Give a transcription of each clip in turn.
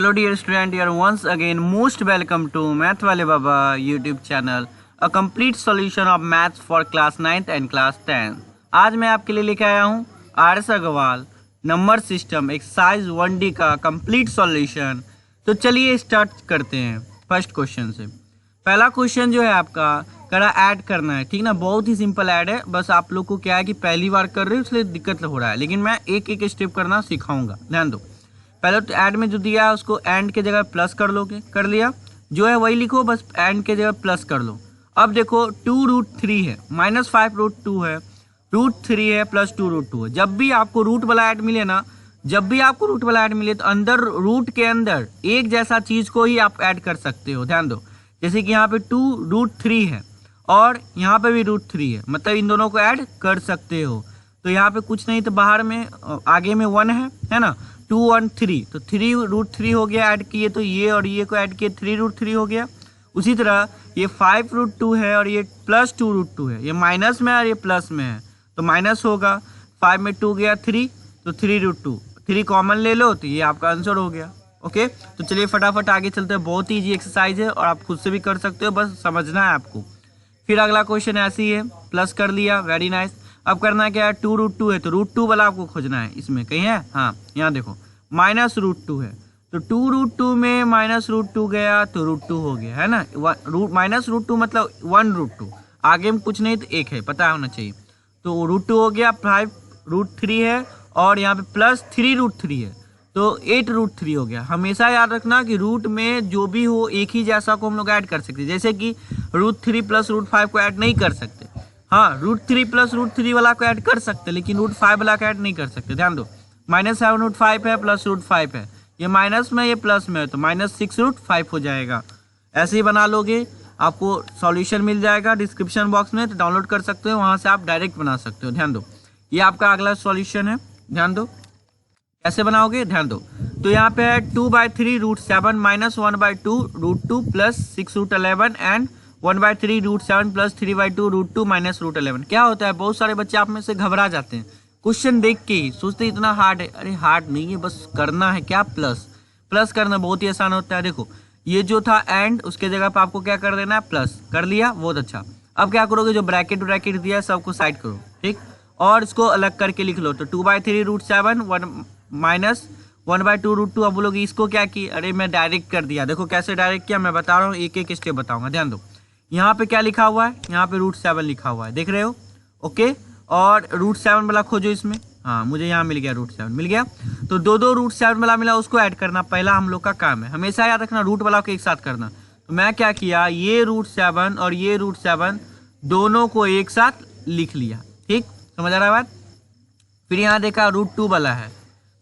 Hello dear student, you are once again most welcome to Math Wale Baba YouTube channel, a complete solution of maths for class 9th and class 10th। आज मैं आपके लिए लेके आया हूँ R S. Agarwal number system exercise 1D का complete solution. तो चलिए स्टार्ट करते हैं फर्स्ट क्वेश्चन से। पहला क्वेश्चन जो है आपका करा ऐड करना है, ठीक ना। बहुत ही सिंपल ऐड है, बस आप लोग को क्या है कि पहली बार कर रहे हो इसलिए दिक्कत हो रहा है, लेकिन मैं एक एक स्टेप करना सिखाऊंगा, ध्यान दो। पहले तो ऐड में जो दिया है उसको एंड के जगह प्लस कर लोगे, कर लिया, जो है वही लिखो, बस एंड के जगह प्लस कर लो। अब देखो 2√3 है, -5√2 है, √3 है, +2√2 है। जब भी आपको रूट वाला ऐड मिले ना, जब भी आपको रूट वाला ऐड मिले तो अंदर रूट के अंदर एक जैसा चीज को ही आप ऐड कर सकते हो, ध्यान दो। जैसे कि यहाँ पे 2√3 है और यहाँ पे भी √3 है, मतलब इन दोनों को ऐड कर सकते हो। तो यहाँ पे कुछ नहीं तो बाहर में आगे में 1 है ना, 2 1 3, तो 3√3 हो गया ऐड किए, तो ये और ये को ऐड किए 3√3 हो गया। उसी तरह ये 5√2 है और ये +2√2 है, ये माइनस में और ये प्लस में है तो माइनस होगा। 5 में 2 गया 3, तो 3√2, 3 कॉमन ले लो तो ये आपका आंसर हो गया। ओके, तो चलिए फटाफट आगे चलते हैं। बहुत ही ईजी एक्सरसाइज है और आप खुद से भी कर सकते हो, बस समझना है आपको। फिर अगला क्वेश्चन ऐसे ही है, प्लस कर लिया, वेरी नाइस। अब करना क्या है, 2√2 है तो √2 वाला आपको खोजना है। इसमें कहीं है, हाँ यहाँ देखो -√2 है, तो 2√2 में -√2 गया तो √2 हो गया, है ना। -√2 मतलब 1√2, आगे में कुछ नहीं तो एक है, पता होना चाहिए। तो √2 हो गया, 5√3 है और यहाँ पे +3√3 है तो 8√3 हो गया। हमेशा याद रखना कि रूट में जो भी हो एक ही जैसा को हम लोग ऐड कर सकते हैं, जैसे कि √3 + √5 को ऐड नहीं कर सकते। हाँ, √3 + √3 वाला को ऐड कर सकते, लेकिन √5 वाला को ऐड नहीं कर सकते, ध्यान दो। -7√5 है +√5 है, ये माइनस में ये प्लस में है तो -6√5 हो जाएगा। ऐसे ही बना लोगे, आपको सॉल्यूशन मिल जाएगा डिस्क्रिप्शन बॉक्स में, तो डाउनलोड कर सकते हो, वहाँ से आप डायरेक्ट बना सकते हो। ध्यान दो, ये आपका अगला सॉल्यूशन है, ध्यान दो कैसे बनाओगे, ध्यान दो। तो यहाँ पे है 2/3 √7 -1/2 √2 +6√11 एंड 1/3 √7 +3/2 √2 -√11। क्या होता है, बहुत सारे बच्चे आप में से घबरा जाते हैं क्वेश्चन देख के ही, सोचते इतना हार्ड है। अरे हार्ड नहीं है, बस करना है क्या, प्लस करना बहुत ही आसान होता है। देखो ये जो था एंड, उसके जगह पे आपको क्या कर देना है, प्लस कर लिया, बहुत अच्छा। अब क्या करोगे, जो ब्रैकेट दिया है सबको साइड करो, ठीक, और इसको अलग करके लिख लो। तो 2/3 √7 -1/2 √2। अब बोलोगे इसको क्या की, अरे मैं डायरेक्ट कर दिया। देखो कैसे डायरेक्ट किया, मैं बता रहा हूँ, एक एक स्टेप बताऊंगा, ध्यान दो। यहाँ पे क्या लिखा हुआ है, यहाँ पे √7 लिखा हुआ है, देख रहे हो, ओके। और √7 वाला खोजो इसमें, हाँ मुझे यहाँ मिल गया, √7 मिल गया। तो दो √7 वाला मिला, उसको ऐड करना पहला हम लोग का काम है। हमेशा याद रखना रूट वाला को एक साथ करना। तो मैं क्या किया, ये √7 और ये √7 दोनों को एक साथ लिख लिया, ठीक, समझ आ रहा है बात। फिर यहाँ देखा √2 वाला है,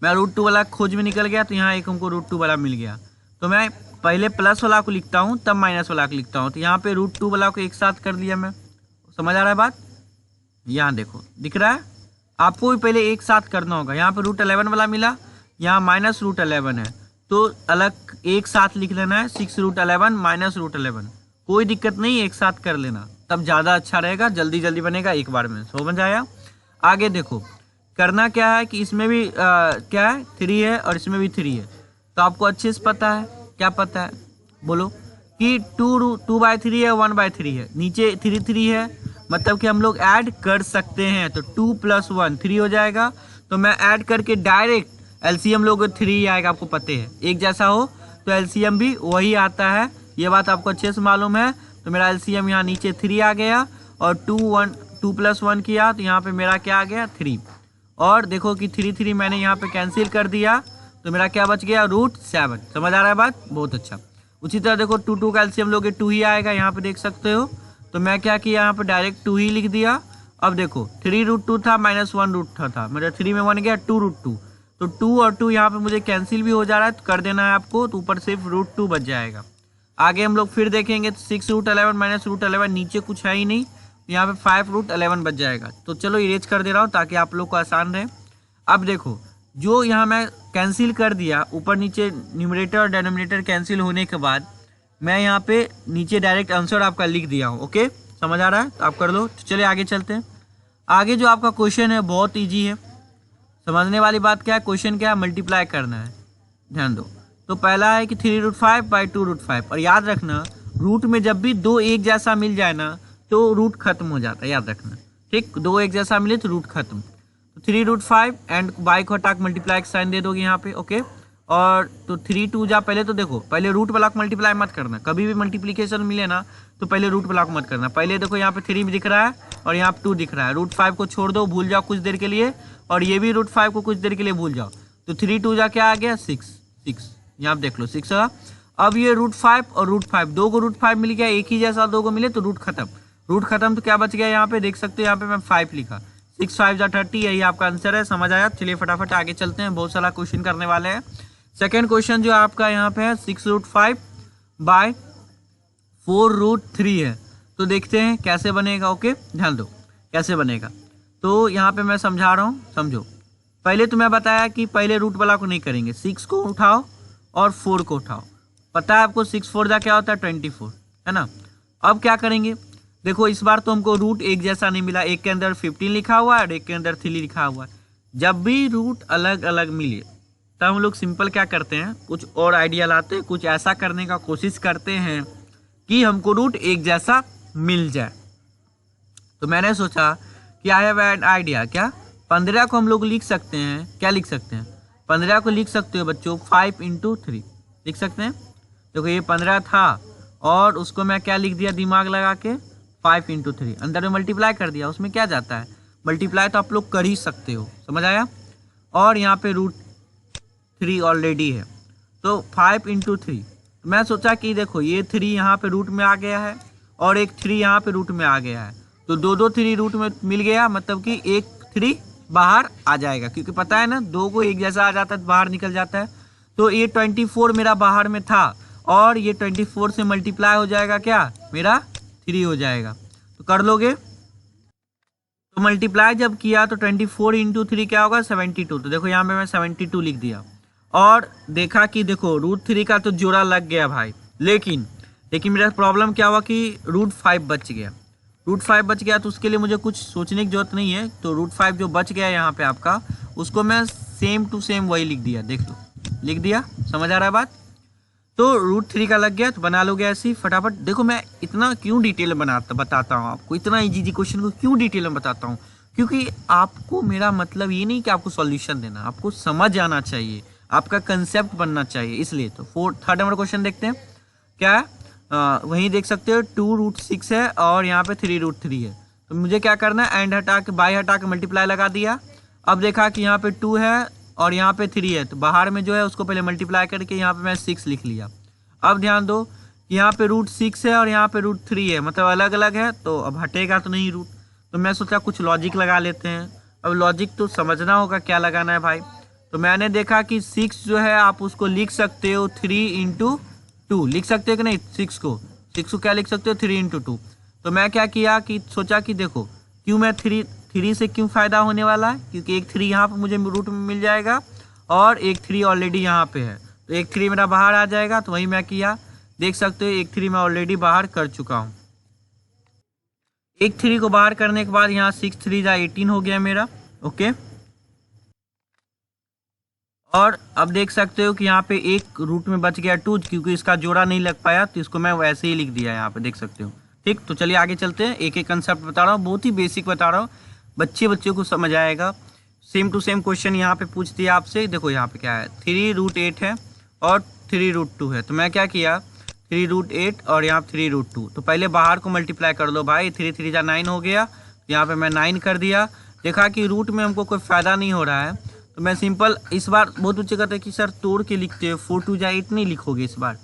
मैं √2 वाला खोज में निकल गया, तो यहाँ एक हमको √2 वाला मिल गया। तो मैं पहले प्लस वाला को लिखता हूँ तब माइनस वाला को लिखता हूँ, तो यहाँ पे √2 वाला को एक साथ कर दिया मैं। समझ आ रहा है बात, यहाँ देखो दिख रहा है, आपको भी पहले एक साथ करना होगा। यहाँ पे √11 वाला मिला, यहाँ -√11 है तो अलग एक साथ लिख लेना है, 6√11 -√11, कोई दिक्कत नहीं, एक साथ कर लेना तब ज़्यादा अच्छा रहेगा, जल्दी जल्दी बनेगा, एक बार में समझ आया। आगे देखो करना क्या है कि इसमें भी क्या है, 3 है और इसमें भी 3 है, तो आपको अच्छे से पता है, क्या पता है बोलो, कि 2/3 है 1/3 है, नीचे 3 है, मतलब कि हम लोग ऐड कर सकते हैं। तो 2 + 1 3 हो जाएगा, तो मैं ऐड करके डायरेक्ट एलसीएम लोग 3 आएगा, आपको पता है एक जैसा हो तो एलसीएम भी वही आता है, ये बात आपको अच्छे से मालूम है। तो मेरा एलसीएम यहाँ नीचे 3 आ गया और 2 + 1 किया तो यहाँ पे मेरा क्या आ गया, 3। और देखो कि 3 मैंने यहाँ पे कैंसिल कर दिया, तो मेरा क्या बच गया, √7। समझ आ रहा है बात, बहुत अच्छा। उसी तरह देखो 2 का एलसीएम लोगे 2 ही आएगा, यहाँ पे देख सकते हो। तो मैं क्या किया, यहाँ पे डायरेक्ट 2 ही लिख दिया। अब देखो 3√2 था -1 था, मेरा 3 में 1 गया 2√2, तो 2 और 2 यहाँ पे मुझे कैंसिल भी हो जा रहा है, तो कर देना है आपको, तो ऊपर सिर्फ √2 बच जाएगा। आगे हम लोग फिर देखेंगे तो 6√11 -√11, नीचे कुछ है ही नहीं, यहाँ पे 5√11 बच जाएगा। तो चलो इरेज कर दे रहा हूँ ताकि आप लोग को आसान रहे। अब देखो जो यहाँ मैं कैंसिल कर दिया, ऊपर नीचे न्यूमरेटर और डिनोमिनेटर कैंसिल होने के बाद मैं यहाँ पे नीचे डायरेक्ट आंसर आपका लिख दिया हूँ। ओके, समझ आ रहा है तो आप कर लो। तो चलिए आगे चलते हैं। आगे जो आपका क्वेश्चन है बहुत इजी है, समझने वाली बात क्या है, क्वेश्चन क्या है, मल्टीप्लाई करना है, ध्यान दो। तो पहला है कि 3√5/2√5। और याद रखना रूट में जब भी दो एक जैसा मिल जाए ना तो रूट खत्म हो जाता है, याद रखना। ठीक, दो एक जैसा मिले तो रूट खत्म। तो 3√5 एंड बाई को हटा के मल्टीप्लाई का साइन दे दोगे यहाँ पे। ओके, और तो 3 2 जा, पहले तो देखो पहले रूट वाला को मल्टीप्लाई मत करना, कभी भी मल्टीप्लीकेशन मिले ना तो पहले रूट वाला को मत करना। पहले देखो यहाँ पे 3 भी दिख रहा है और यहाँ पे 2 दिख रहा है। √5 को छोड़ दो, भूल जाओ कुछ देर के लिए, और ये भी √5 को कुछ देर के लिए भूल जाओ। तो 3 2 जा क्या आ गया 6 यहाँ पे देख लो 6 है। अब ये √5 और √5 दो को √5 मिल गया, एक ही जैसा दो को मिले तो रूट खत्म। तो क्या बच गया यहाँ पे देख सकते हो, यहाँ पे मैं 5 लिखा, 6 5 जा 30, यही आपका आंसर है। समझ आया? चलिए फटाफट आगे चलते हैं, बहुत सारा क्वेश्चन करने वाले हैं। सेकेंड क्वेश्चन जो आपका यहाँ पे है 6√5/4√3 है। तो देखते हैं कैसे बनेगा। ओके, ध्यान दो कैसे बनेगा। तो यहाँ पे मैं समझा रहा हूँ, समझो। पहले तो मैं बताया कि पहले रूट वाला को नहीं करेंगे, 6 को उठाओ और 4 को उठाओ। पता है आपको 6 4 जा क्या होता है 24, है ना। अब क्या करेंगे, देखो इस बार तो हमको रूट एक जैसा नहीं मिला, एक के अंदर 15 लिखा हुआ है और एक के अंदर 3 लिखा हुआ है। जब भी रूट अलग अलग मिले तब हम लोग सिंपल क्या करते हैं, कुछ और आइडिया लाते हैं, कुछ ऐसा करने का कोशिश करते हैं कि हमको रूट एक जैसा मिल जाए। तो मैंने सोचा कि आई हैव एन आइडिया। क्या 15 को हम लोग लिख सकते हैं, क्या लिख सकते हैं 15 को लिख सकते हो बच्चों 5 × 3 लिख सकते हैं। देखो ये 15 था और उसको मैं क्या लिख दिया दिमाग लगा के 5 × 3, अंदर में मल्टीप्लाई कर दिया। उसमें क्या जाता है, मल्टीप्लाई तो आप लोग कर ही सकते हो, समझ आया। और यहाँ पे √3 ऑलरेडी है, तो 5 × 3। मैं सोचा कि देखो ये 3 यहाँ पे रूट में आ गया है और एक 3 यहाँ पे रूट में आ गया है, तो दो 3 रूट में मिल गया, मतलब कि एक 3 बाहर आ जाएगा, क्योंकि पता है ना दो को एक जैसा आ जाता है तो बाहर निकल जाता है। तो ये 24 मेरा बाहर में था और ये 24 से मल्टीप्लाई हो जाएगा, क्या मेरा 3 हो जाएगा। तो कर लोगे, तो मल्टीप्लाई जब किया तो 24 × 3 क्या होगा 72। तो देखो यहाँ पे मैं 72 लिख दिया और देखा कि देखो √3 का तो जोड़ा लग गया भाई, लेकिन मेरा प्रॉब्लम क्या हुआ कि √5 बच गया। √5 बच गया तो उसके लिए मुझे कुछ सोचने की जरूरत नहीं है। तो √5 जो बच गया यहाँ पे आपका, उसको मैं सेम टू सेम वही लिख दिया, देख लो लिख दिया। समझ आ रहा है बात? तो √3 का लग गया तो बना लोगे ऐसे ही फटाफट। देखो मैं इतना क्यों डिटेल में बताता हूँ आपको, इतना इजी क्वेश्चन को क्यों डिटेल में बताता हूँ, क्योंकि आपको मेरा मतलब ये नहीं कि आपको सॉल्यूशन देना, आपको समझ आना चाहिए, आपका कंसेप्ट बनना चाहिए, इसलिए। तो थर्ड नंबर क्वेश्चन देखते हैं क्या है। वहीं देख सकते हो 2√6 है और यहाँ पे 3√3 है। तो मुझे क्या करना है, एंड हटा के बाई हटा के मल्टीप्लाई लगा दिया। अब देखा कि यहाँ पे 2 है और यहाँ पे 3 है, तो बाहर में जो है उसको पहले मल्टीप्लाई करके यहाँ पे मैं 6 लिख लिया। अब ध्यान दो यहाँ पे √6 है और यहाँ पे √3 है, मतलब अलग अलग है, तो अब हटेगा तो नहीं रूट। तो मैं सोचा कुछ लॉजिक लगा लेते हैं। अब लॉजिक तो समझना होगा क्या लगाना है भाई। तो मैंने देखा कि 6 जो है आप उसको लिख सकते हो 3 × 2 लिख सकते हो कि नहीं, 6 को क्या लिख सकते हो 3 × 2। तो मैं क्या किया कि सोचा कि देखो क्यों मैं 3 से क्यों फ़ायदा होने वाला है, क्योंकि एक 3 यहाँ पर मुझे रूट में मिल जाएगा और एक 3 ऑलरेडी यहाँ पे है, तो एक 3 मेरा बाहर आ जाएगा। तो वही मैं किया, देख सकते हो एक 3 मैं ऑलरेडी बाहर कर चुका हूँ। एक 3 को बाहर करने के बाद यहाँ 6 3 जा 18 हो गया मेरा। ओके, और अब देख सकते हो कि यहाँ पे एक रूट में बच गया 2, क्योंकि इसका जोड़ा नहीं लग पाया तो इसको मैं वैसे ही लिख दिया यहाँ पे, देख सकते हो। ठीक, तो चलिए आगे चलते हैं। एक एक कंसेप्ट बता रहा हूँ, बहुत ही बेसिक बता रहा हूँ, बच्चे को समझ आएगा। सेम टू सेम क्वेश्चन यहाँ पे पूछ दिया आपसे। देखो यहाँ पे क्या है 3√8 है और 3√2 है। तो मैं क्या किया 3√8 और यहाँ 3√2, तो पहले बाहर को मल्टीप्लाई कर लो भाई, 3 3 जा 9 हो गया। यहाँ पे मैं 9 कर दिया। देखा कि रूट में हमको कोई फ़ायदा नहीं हो रहा है, तो मैं सिंपल इस बार बहुत बच्चे कहते हैं कि सर तोड़ के लिखते हो, 4 2 जा 8 नहीं लिखोगे इस बार।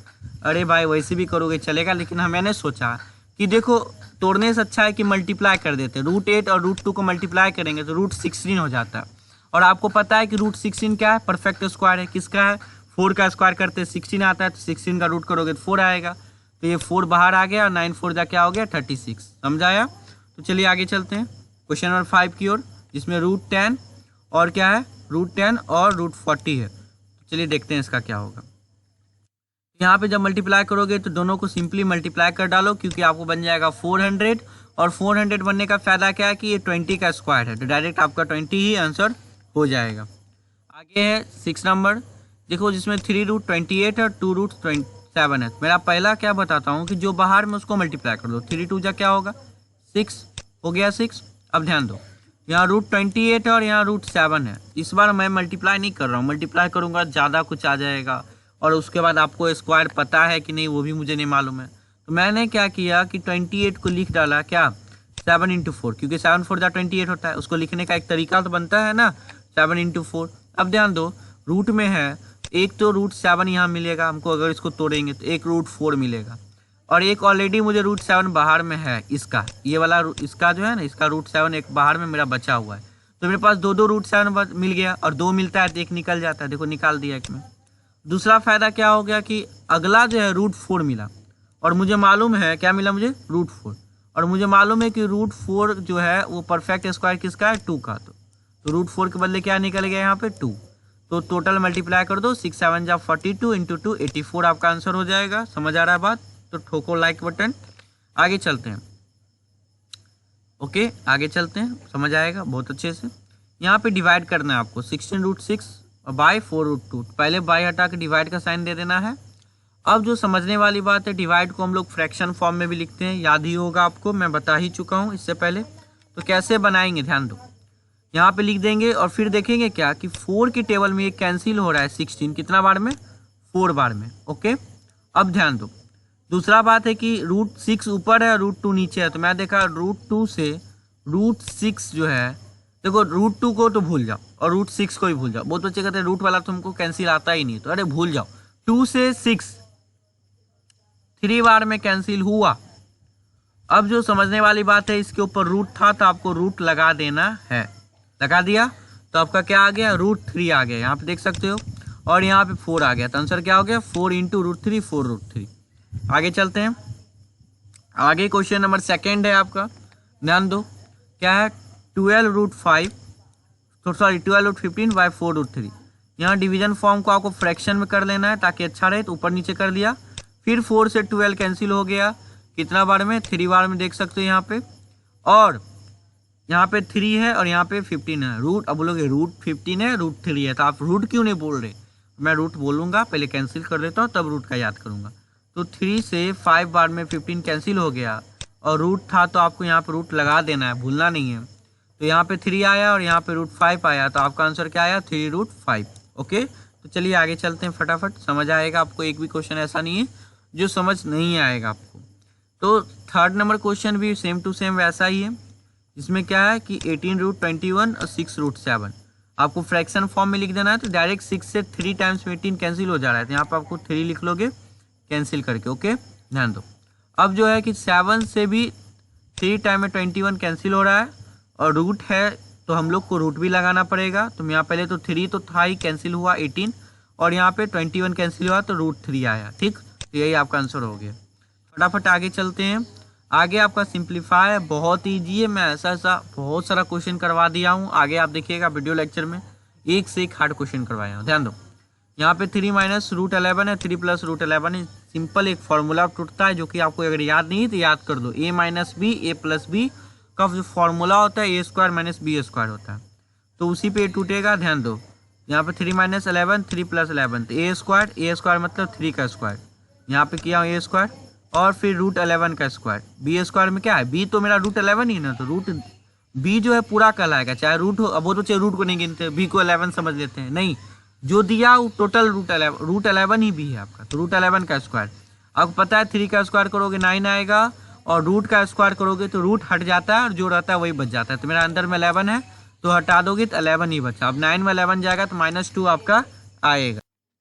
अरे भाई वैसे भी करोगे चलेगा, लेकिन मैंने सोचा कि देखो तोड़ने से अच्छा है कि मल्टीप्लाई कर देते हैं। √8 और √2 को मल्टीप्लाई करेंगे तो √16 हो जाता है। और आपको पता है कि √16 क्या है, परफेक्ट स्क्वायर है। किसका है, 4 का स्क्वायर करते हैं 16 आता है, तो 16 का रूट करोगे तो 4 आएगा। तो ये 4 बाहर आ गया और 9 4 जा क्या हो गया 36। समझाया? तो चलिए आगे चलते हैं क्वेश्चन नंबर 5 की ओर, जिसमें √10 और क्या है √10 और √40 है। तो चलिए देखते हैं इसका क्या होगा। यहाँ पे जब मल्टीप्लाई करोगे तो दोनों को सिंपली मल्टीप्लाई कर डालो, क्योंकि आपको बन जाएगा 400, और 400 बनने का फ़ायदा क्या है कि ये 20 का स्क्वायर है, तो डायरेक्ट आपका 20 ही आंसर हो जाएगा। आगे है 6 नंबर देखो जिसमें 3√28 और 2√7 है। मेरा पहला क्या बताता हूँ कि जो बाहर में उसको मल्टीप्लाई कर दो। 3 2 जा क्या होगा 6 हो गया 6। अब ध्यान दो यहाँ √28 और यहाँ √7 है। इस बार मैं मल्टीप्लाई नहीं कर रहा हूँ, मल्टीप्लाई करूँगा ज़्यादा कुछ आ जाएगा और उसके बाद आपको स्क्वायर पता है कि नहीं वो भी मुझे नहीं मालूम है। तो मैंने क्या किया कि 28 को लिख डाला क्या 7 × 4, क्योंकि 7 4 जा 28 होता है। उसको लिखने का एक तरीका तो बनता है ना 7 × 4। अब ध्यान दो रूट में है एक तो √7 यहाँ मिलेगा हमको, अगर इसको तोड़ेंगे तो एक √4 मिलेगा और एक ऑलरेडी मुझे √7 बाहर में है इसका, ये वाला इसका जो है ना इसका √7 एक बाहर में मेरा बचा हुआ है। तो मेरे पास दो √7 मिल गया और 2 मिलता है तो एक निकल जाता है। देखो निकाल दिया एक में। दूसरा फायदा क्या हो गया कि अगला जो है √4 मिला और मुझे मालूम है क्या मिला मुझे √4 और मुझे मालूम है कि √4 जो है वो परफेक्ट स्क्वायर किसका है 2 का। तो √4 के बदले क्या निकल गया यहाँ पे 2। तो टोटल मल्टीप्लाई कर दो 6 7 जा 42 × 2 84 आपका आंसर हो जाएगा। समझ आ रहा है बात तो ठोको लाइक बटन। आगे चलते हैं। ओके आगे चलते हैं, समझ आएगा बहुत अच्छे से। यहाँ पे डिवाइड करना है आपको 16√6 बाय 4√2। पहले बाय हटा के डिवाइड का साइन दे देना है। अब जो समझने वाली बात है डिवाइड को हम लोग फ्रैक्शन फॉर्म में भी लिखते हैं, याद ही होगा आपको, मैं बता ही चुका हूँ इससे पहले। तो कैसे बनाएंगे ध्यान दो, यहाँ पे लिख देंगे और फिर देखेंगे क्या कि 4 के टेबल में ये कैंसिल हो रहा है 16 कितना बार में 4 बार में। ओके अब ध्यान दो दूसरा बात है कि √6 ऊपर है √2 नीचे है। तो मैं देखा √2 से √6 जो है, देखो √2 को तो भूल जाओ और √6 को भी भूल जाओ। बहुत बच्चे कहते हैं रूट वाला तुमको कैंसिल आता ही नहीं, तो अरे भूल जाओ। 2 से 6 3 बार में कैंसिल हुआ। अब जो समझने वाली बात है इसके ऊपर रूट था तो आपको रूट लगा देना है, लगा दिया तो आपका क्या आ गया √3 आ गया, यहाँ पे देख सकते हो। और यहाँ पे 4 आ गया तो आंसर क्या हो गया 4 × √3 4√3। आगे चलते हैं। आगे क्वेश्चन नंबर 2 है आपका, ध्यान दो क्या है 12√5 तो सॉरी 12√15 बाय 4√3। यहाँ डिवीजन फॉर्म को आपको फ्रैक्शन में कर लेना है ताकि अच्छा रहे, तो ऊपर नीचे कर लिया। फिर 4 से 12 कैंसिल हो गया कितना बार में 3 बार में, देख सकते हो यहाँ पे। और यहाँ पे 3 है और यहाँ पे 15 है। रूट अब बोलोगे √15 है √3 है तो आप रूट क्यों नहीं बोल रहे, मैं रूट बोलूँगा पहले कैंसिल कर देता हूँ तब रूट का याद करूँगा। तो 3 से 5 बार में 15 कैंसिल हो गया और रूट था तो आपको यहाँ पे रूट लगा देना है, भूलना नहीं है। तो यहाँ पे 3 आया और यहाँ पे √5 आया तो आपका आंसर क्या आया 3√5। ओके तो चलिए आगे चलते हैं फटाफट, समझ आएगा आपको। एक भी क्वेश्चन ऐसा नहीं है जो समझ नहीं आएगा आपको। तो 3rd नंबर क्वेश्चन भी सेम टू सेम वैसा ही है, इसमें क्या है कि 18√21 और 6√7 आपको फ्रैक्शन फॉर्म में लिख देना है। तो डायरेक्ट 6 से 3 टाइम्स 18 कैंसिल हो जा रहा है तो यहाँ पर आपको 3 लिख लोगे कैंसिल करके। ओके ध्यान दो अब जो है कि 7 से भी 3 टाइम में 21 कैंसिल हो रहा है और रूट है तो हम लोग को रूट भी लगाना पड़ेगा। तो यहाँ पहले तो 3 तो था ही, कैंसिल हुआ 18 और यहाँ पे 21 कैंसिल हुआ तो √3 आया। ठीक तो यही आपका आंसर हो गया। फटाफट आगे चलते हैं। आगे आपका सिंप्लीफाई है, बहुत ईजी है, मैं ऐसा बहुत सारा क्वेश्चन करवा दिया हूँ। आगे आप देखिएगा वीडियो लेक्चर में एक से एक हार्ड क्वेश्चन करवाया हूँ। ध्यान दो यहाँ पे 3 - √11 है, 3 + √11 है। सिंपल एक फॉर्मूला टूटता है जो कि आपको अगर याद नहीं है तो याद कर दो। a - b a + b का जो फॉर्मूला होता है a² - b² होता है, तो उसी पे टूटेगा। ध्यान दो यहाँ पे 3 - 11 3 + 11 तो a² मतलब 3 का स्क्वायर, यहाँ पे किया हूँ a² और फिर √11 का स्क्वायर। b² में क्या है b तो मेरा √11 ही ना, तो रूट b जो है पूरा कहलाएगा, चाहे रूट हो। अब वो तो चाहे रूट को नहीं गिनते, b को 11 समझ लेते हैं, नहीं जो दिया वो टोटल √11 ही भी है आपका, तो √11 का स्क्वायर। आपको पता है 3 का स्क्वायर करोगे 9 आएगा और रूट का स्क्वायर करोगे तो रूट हट जाता है और जो रहता है वही बच जाता है। तो मेरा अंदर में 11 है तो हटा दोगे तो 11 ही बचा। अब 9 में 11 जाएगा तो -2 आपका आएगा।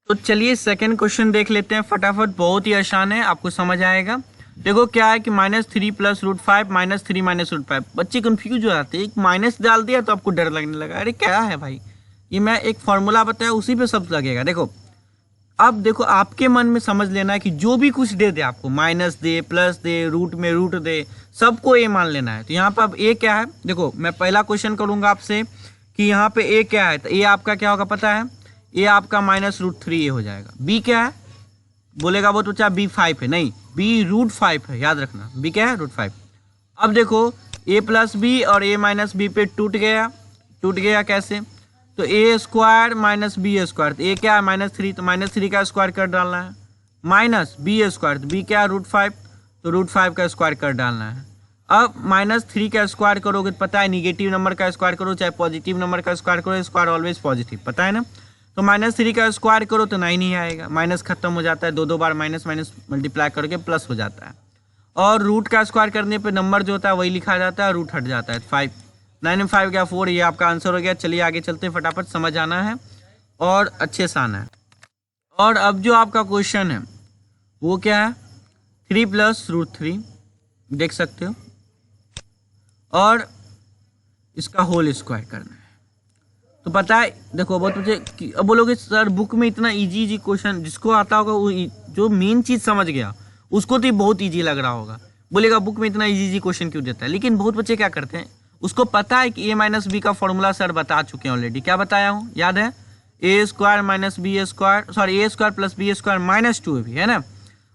तो चलिए सेकंड क्वेश्चन देख लेते हैं फटाफट, बहुत ही आसान है, आपको समझ आएगा। देखो क्या है कि -3 + √5 -3 - √5। बच्चे कंफ्यूज हो जाते हैं, एक माइनस डाल दिया तो आपको डर लगने लगा, अरे क्या है भाई, ये मैं एक फॉर्मूला बताया उसी पे सब लगेगा। देखो अब देखो आपके मन में समझ लेना है कि जो भी कुछ दे दे आपको, माइनस दे प्लस दे रूट में रूट दे, सबको ए मान लेना है। तो यहाँ पर अब ए क्या है, देखो मैं पहला क्वेश्चन करूँगा आपसे कि यहाँ पे ए क्या है, तो ए आपका क्या होगा पता है, ए आपका -√3 हो जाएगा। बी क्या है बोलेगा वो तो चाहे b5 है, नहीं b √5 है, याद रखना b क्या है √5। अब देखो a + b और a - b पे टूट गया कैसे, तो ए स्क्वायर माइनस बी स्क्वायर, तो ए क्या है -3, तो -3 का स्क्वायर कर डालना है, माइनस बी स्क्वायर, तो बी क्या है √5, तो √5 का स्क्वायर कर डालना है। अब -3 का स्क्वायर करोगे तो पता है निगेटिव नंबर का स्क्वायर करो चाहे पॉजिटिव नंबर का स्क्वायर करो, स्क्वायर ऑलवेज पॉजिटिव, पता है ना। तो -3 का स्क्वायर करो तो 9 ही आएगा, माइनस खत्म हो जाता है, दो बार माइनस माइनस मल्टीप्लाई करके प्लस हो जाता है। और रूट का स्क्वायर करने पे नंबर जो होता है वही लिखा जाता है, रूट हट जाता है, 5, 9 में 5 क्या 4, ये आपका आंसर हो गया। चलिए आगे चलते हैं, फटाफट समझ आना है और अच्छे से आना है। और अब जो आपका क्वेश्चन है वो क्या है, 3 + √3 देख सकते हो, और इसका होल स्क्वायर करना है। तो पता है देखो बहुत मुझे, अब बोलोगे सर बुक में इतना इजी क्वेश्चन, जिसको आता होगा वो जो मेन चीज़ समझ गया उसको तो बहुत इजी लग रहा होगा, बोलेगा बुक में इतना इजी क्वेश्चन क्यों देता है। लेकिन बहुत बच्चे क्या करते हैं, उसको पता है कि a - b का फॉर्मूला सर बता चुके हैं ऑलरेडी। क्या बताया हूँ, याद है, a² - b² sorry a² + b² - 2ab है ना,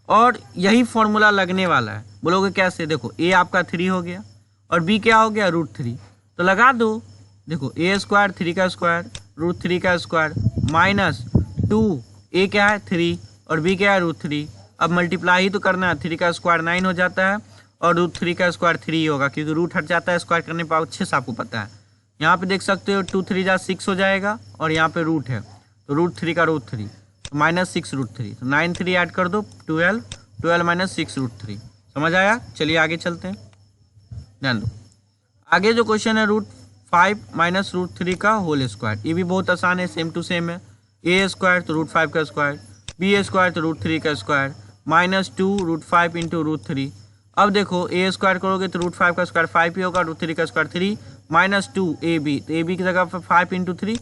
और यही फॉर्मूला लगने वाला है। बोलोगे कैसे, देखो a आपका 3 हो गया और b क्या हो गया √3, तो लगा दो, देखो a² 3 का स्क्वायर √3 का स्क्वायर -2, a क्या है 3 और b क्या है √3। अब मल्टीप्लाई ही तो करना है, 3 का स्क्वायर 9 हो जाता है और √3 का स्क्वायर 3 होगा, क्योंकि रूट हट जाता है स्क्वायर करने पर, अच्छे से आपको पता है। यहाँ पे देख सकते हो 2 3 जा 6 हो जाएगा और यहाँ पे रूट है, तो √3 का √3 तो -6 √3, तो 9 3 ऐड कर दो 12 12 - 6 √3, समझ आया। चलिए आगे चलते हैं, ध्यान दो। आगे जो क्वेश्चन है √5 - √3 का होल स्क्वायर, ये भी बहुत आसान है, सेम टू सेम है। a² तो √5 का स्क्वायर, b² तो √3 का स्क्वायर -2 √5 × √3। अब देखो a² करोगे तो √5 का स्क्वायर 5 ही होगा, √3 का स्क्वायर 3 -2 ab, तो ab की जगह 5 × 3,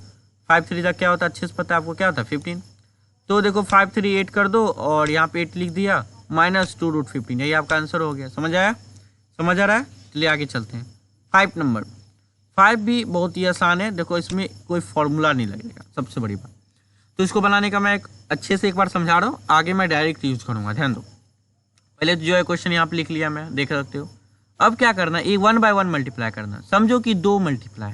5 3 का क्या होता है, अच्छे से पता है आपको, क्या होता है 15। तो देखो 5 3 8 कर दो और यहाँ पे 8 लिख दिया, -2 √15, यही आपका आंसर हो गया। समझ आया, समझ आ रहा है। चलिए आगे चलते हैं। 5 नंबर, 5 भी बहुत ही आसान है, देखो इसमें कोई फॉर्मूला नहीं लगेगा, सबसे बड़ी बात। तो इसको बनाने का मैं अच्छे से एक बार समझा रहा हूँ, आगे मैं डायरेक्ट यूज करूँगा, ध्यान दो। पहले तो जो है क्वेश्चन यहाँ पे लिख लिया मैं, देख सकते हो। अब क्या करना है, 1 by 1 मल्टीप्लाई करना। समझो कि 2 मल्टीप्लाई,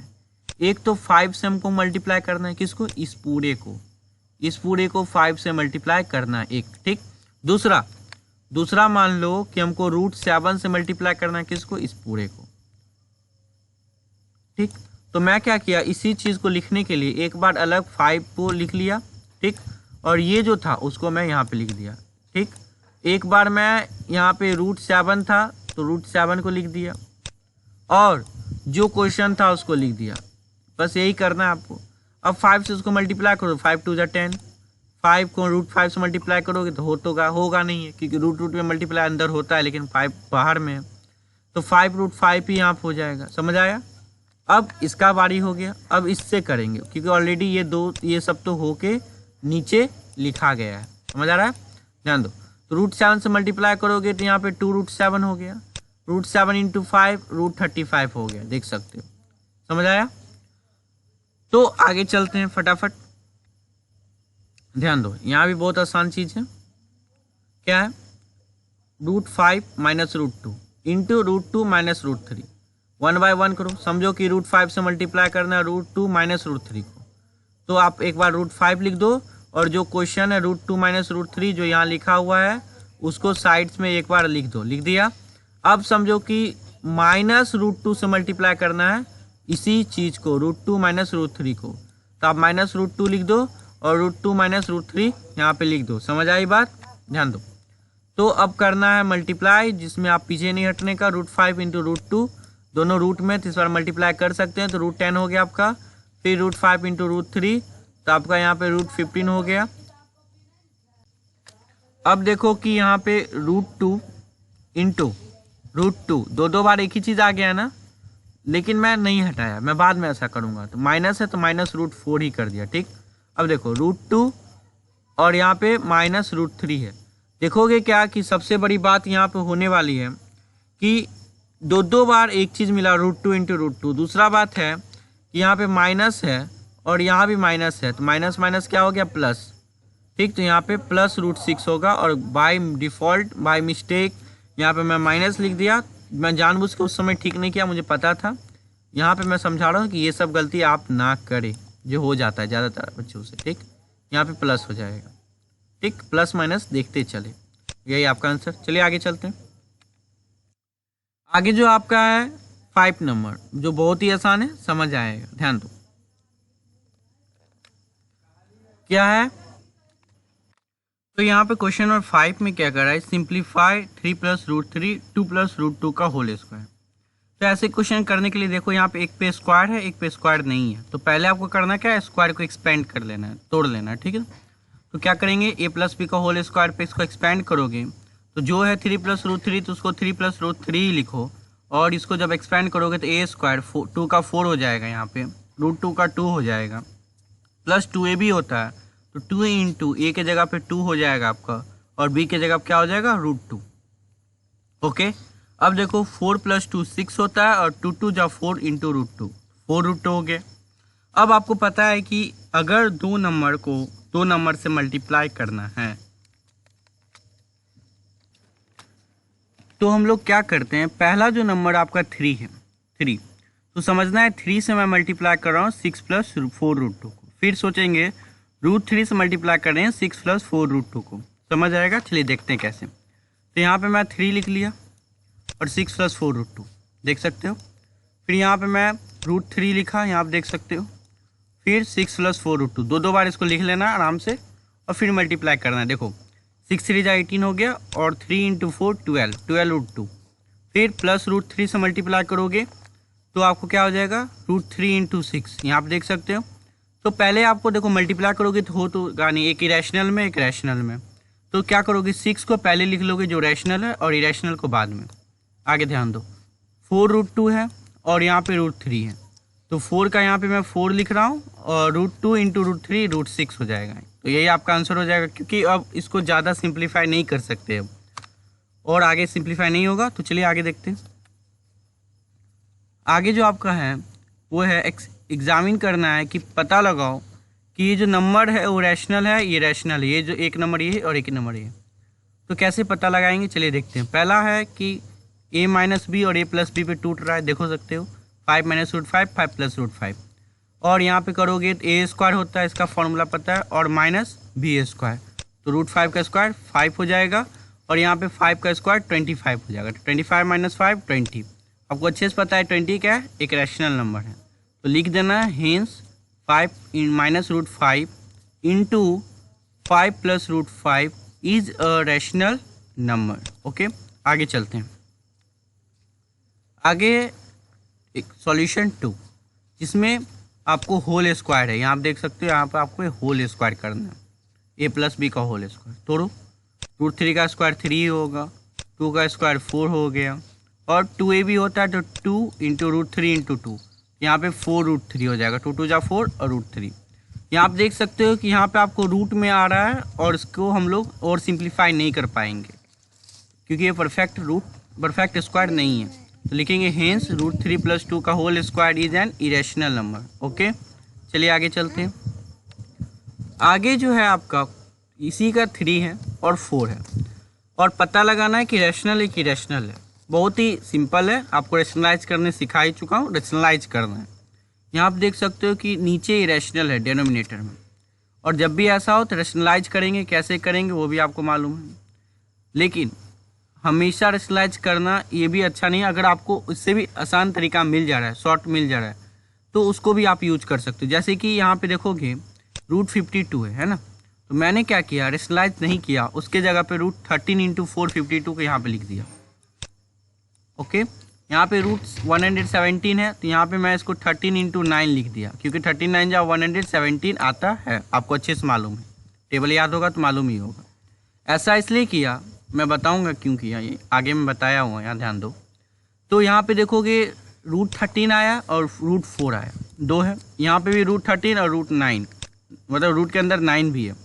एक तो 5 से हमको मल्टीप्लाई करना है, किसको, इस पूरे को 5 से मल्टीप्लाई करना है, एक, ठीक। दूसरा मान लो कि हमको √7 से मल्टीप्लाई करना है, किसको, इस पूरे को, ठीक। तो मैं क्या किया, इसी चीज़ को लिखने के लिए एक बार अलग 5 को लिख लिया, ठीक, और ये जो था उसको मैं यहाँ पे लिख दिया, ठीक। एक बार मैं यहाँ पे √7 था तो √7 को लिख दिया और जो क्वेश्चन था उसको लिख दिया, बस यही करना है आपको। अब 5 से उसको मल्टीप्लाई करो, 5 2 = 10, 5 को √5 से मल्टीप्लाई करोगे तो होगा नहीं है, क्योंकि रूट में मल्टीप्लाई अंदर होता है लेकिन 5 बाहर में है, तो 5 √5 ही यहाँ हो जाएगा। समझ आया। अब इसका बारी हो गया, अब इससे करेंगे, क्योंकि ऑलरेडी ये सब तो होके नीचे लिखा गया है। समझ आ रहा है, ध्यान दो। तो √7 से मल्टीप्लाई करोगे तो यहाँ पे 2 √7 हो गया, √7 × 5 √35 हो गया, देख सकते हो। समझ आया। तो आगे चलते हैं फटाफट, ध्यान दो। यहाँ भी बहुत आसान चीज है, क्या है, √5 - √2 × √2 - √3, 1 by 1 करो। समझो कि √5 से मल्टीप्लाई करना है √2 - √3 को, तो आप एक बार √5 लिख दो और जो क्वेश्चन है √2 - √3 जो यहाँ लिखा हुआ है उसको साइड्स में एक बार लिख दो, लिख दिया। अब समझो कि -√2 से मल्टीप्लाई करना है इसी चीज़ को, √2 - √3 को, तो आप -√2 लिख दो और √2 - √3 यहाँ पे लिख दो। समझ आई बात, ध्यान दो। तो अब करना है मल्टीप्लाई, जिसमें आप पीछे नहीं हटने का, √5 × √2, दोनों रूट में, तो इस बार मल्टीप्लाई कर सकते हैं, तो √10 हो गया आपका, फिर √5 × √3, तो आपका यहाँ पे √15 हो गया। अब देखो कि यहाँ पे √2 × √2 दो बार एक ही चीज़ आ गया है ना, लेकिन मैं नहीं हटाया, मैं बाद में ऐसा करूँगा। तो माइनस है तो -√4 ही कर दिया, ठीक। अब देखो √2 और यहाँ पे -√3 है। देखोगे क्या कि सबसे बड़ी बात यहाँ पे होने वाली है कि दो बार एक चीज़ मिला, √2 × √2। दूसरा बात है कि यहाँ पे माइनस है और यहाँ भी माइनस है, तो माइनस माइनस क्या हो गया, प्लस, ठीक। तो यहाँ पे +√6 होगा और बाय डिफ़ॉल्ट, बाय मिस्टेक यहाँ पे मैं माइनस लिख दिया। मैं जानबूझ के उस समय ठीक नहीं किया, मुझे पता था। यहाँ पे मैं समझा रहा हूँ कि ये सब गलती आप ना करें, जो हो जाता है ज़्यादातर बच्चों से, ठीक। यहाँ पे प्लस हो जाएगा, ठीक, प्लस माइनस देखते चले, यही आपका आंसर। चलिए आगे चलते हैं। आगे जो आपका है 5 नंबर, जो बहुत ही आसान है, समझ आएगा, ध्यान दो। क्या है, तो यहाँ पे क्वेश्चन नंबर 5 में क्या कर रहा है, simplify 3 plus root 3 2 plus root 2 का होल स्क्वायर। तो ऐसे क्वेश्चन करने के लिए देखो यहाँ पे एक पे स्क्वायर है, एक पे स्क्वायर नहीं है, तो पहले आपको करना क्या है, स्क्वायर को एक्सपेंड कर लेना है, तोड़ लेना है, ठीक है। तो क्या करेंगे, ए प्लस बी का होल स्क्वायर पे इसको एक्सपेंड करोगे तो जो है 3 प्लस रूट 3, तो उसको 3 प्लस रूट 3 ही लिखो, और इसको जब एक्सपेंड करोगे तो ए स्क्वायर 2 का 4 हो जाएगा, यहाँ पे रूट 2 का 2 हो जाएगा, प्लस 2a भी होता है, तो 2 इंटू ए के जगह पे 2 हो जाएगा आपका, और बी के जगह पे क्या हो जाएगा, रूट 2। ओके, अब देखो 4 प्लस 2 6 होता है, और 2 2 जा 4 इंटू रूट 2, 4 रूट 2 हो गया। अब आपको पता है कि अगर दो नंबर को 2 नंबर से मल्टीप्लाई करना है तो हम लोग क्या करते हैं, पहला जो नंबर आपका 3 है, 3, तो समझना है 3 से मैं मल्टीप्लाई कर रहा हूँ 6 प्लस 4 रूट 2 को, फिर सोचेंगे रूट 3 से मल्टीप्लाई कर रहे हैं 6 प्लस 4 रूट 2 को, समझ आएगा। चलिए देखते हैं कैसे। तो यहाँ पे मैं 3 लिख लिया और 6 प्लस 4 रूट 2 देख सकते हो, फिर यहाँ पे मैं रूट 3 लिखा, यहाँ आप देख सकते हो, फिर 6 प्लस 4 रूट 2, दो बार इसको लिख लेना है आराम से, और फिर मल्टीप्लाई करना है। देखो 6 3 जा 18 हो गया, और 3 इंटू 4 12 रूट 2, फिर प्लस रूट 3 से मल्टीप्लाई करोगे तो आपको क्या हो जाएगा, रूट 3 इंटू 6, यहाँ आप देख सकते हो। तो पहले आपको देखो मल्टीप्लाई करोगे तो हो तो यानी एक इरेशनल में एक रैशनल में, तो क्या करोगे 6 को पहले लिख लोगे जो रैशनल है, और इरेशनल को बाद में। आगे ध्यान दो, 4 रूट 2 है और यहाँ पे रूट 3 है, तो 4 का यहाँ पे मैं 4 लिख रहा हूँ, और रूट 2 इंटू रूट 3 रूट 6 हो जाएगा। तो यही आपका आंसर हो जाएगा, क्योंकि अब इसको ज़्यादा सिंप्लीफाई नहीं कर सकते अब, और आगे सिंप्लीफाई नहीं होगा। तो चलिए आगे देखते हैं। आगे जो आपका है वो है एग्जामिन करना है कि पता लगाओ कि ये जो नंबर है वो रैशनल है, ये रैशनल है, ये जो एक नंबर ये और एक नंबर ये। तो कैसे पता लगाएंगे, चलिए देखते हैं। पहला है कि a माइनस बी और a प्लस बी पे टूट रहा है, देखो सकते हो 5 माइनस रूट 5 5 प्लस रूट 5, और यहाँ पे करोगे तो a स्क्वायर होता है, इसका फॉर्मूला पता है, और माइनस बी स्क्वायर, तो रूट 5 का स्क्वायर 5 हो जाएगा, और यहाँ पे 5 का स्क्वायर 25 हो जाएगा, 25 माइनस 5 20। आपको अच्छे से पता है 20 क्या है, एक रैशनल नंबर है, तो लिख देना है hence 5 minus root 5 into 5 plus root 5 is a rational number. Okay, आगे चलते हैं। आगे एक सॉल्यूशन 2, जिसमें आपको होल स्क्वायर है, यहाँ आप देख सकते हो, यहाँ पर आपको होल स्क्वायर करना है, ए प्लस बी का होल स्क्वायर। तोड़ो, रूट 3 का स्क्वायर 3 होगा, 2 का स्क्वायर 4 हो गया, और 2a भी होता है तो 2 इंटू रूट 3 इंटू 2, यहाँ पे 4 रूट 3 हो जाएगा, 2 2 जा 4 और रूट 3। यहाँ आप देख सकते हो कि यहाँ पे आपको रूट में आ रहा है, और इसको हम लोग और सिंप्लीफाई नहीं कर पाएंगे क्योंकि ये परफेक्ट स्क्वायर नहीं है, तो लिखेंगे हेंस रूट 3 प्लस 2 का whole square is an irrational number. Okay, चलिए आगे चलते हैं। आगे जो है आपका इसी का 3 है और 4 है, और पता लगाना है कि रैशनल है कि इरेशनल है। बहुत ही सिंपल है, आपको रैशनलाइज करने सिखा ही चुका हूँ, रैशनलाइज करना है। यहाँ आप देख सकते हो कि नीचे इरेशनल है डिनोमिनेटर में, और जब भी ऐसा हो तो रैशनलाइज करेंगे, कैसे करेंगे वो भी आपको मालूम है, लेकिन हमेशा रैशनलाइज करना ये भी अच्छा नहीं है। अगर आपको इससे भी आसान तरीका मिल जा रहा है, शॉर्ट मिल जा रहा है, तो उसको भी आप यूज कर सकते हो। जैसे कि यहाँ पे देखोगे रूट 52 है ना, तो मैंने क्या किया, रैशनलाइज नहीं किया, उसके जगह पे रूट 13 इंटू 452 को यहाँ पे लिख दिया। ओके, यहाँ पे रूट 117 है, तो यहाँ पे मैं इसको 13 इंटू 9 लिख दिया, क्योंकि 13 9 जा 117 आता है, आपको अच्छे से मालूम है, टेबल याद होगा तो मालूम ही होगा। ऐसा इसलिए किया, मैं बताऊंगा क्यों किया, ये आगे मैं बताया हुआ, यहाँ ध्यान दो। तो यहाँ पे देखोगे रूट 13 आया और रूट 4 आया, 2 है, यहाँ पे भी रूट 13 और रूट 9, मतलब रूट के अंदर 9 भी है।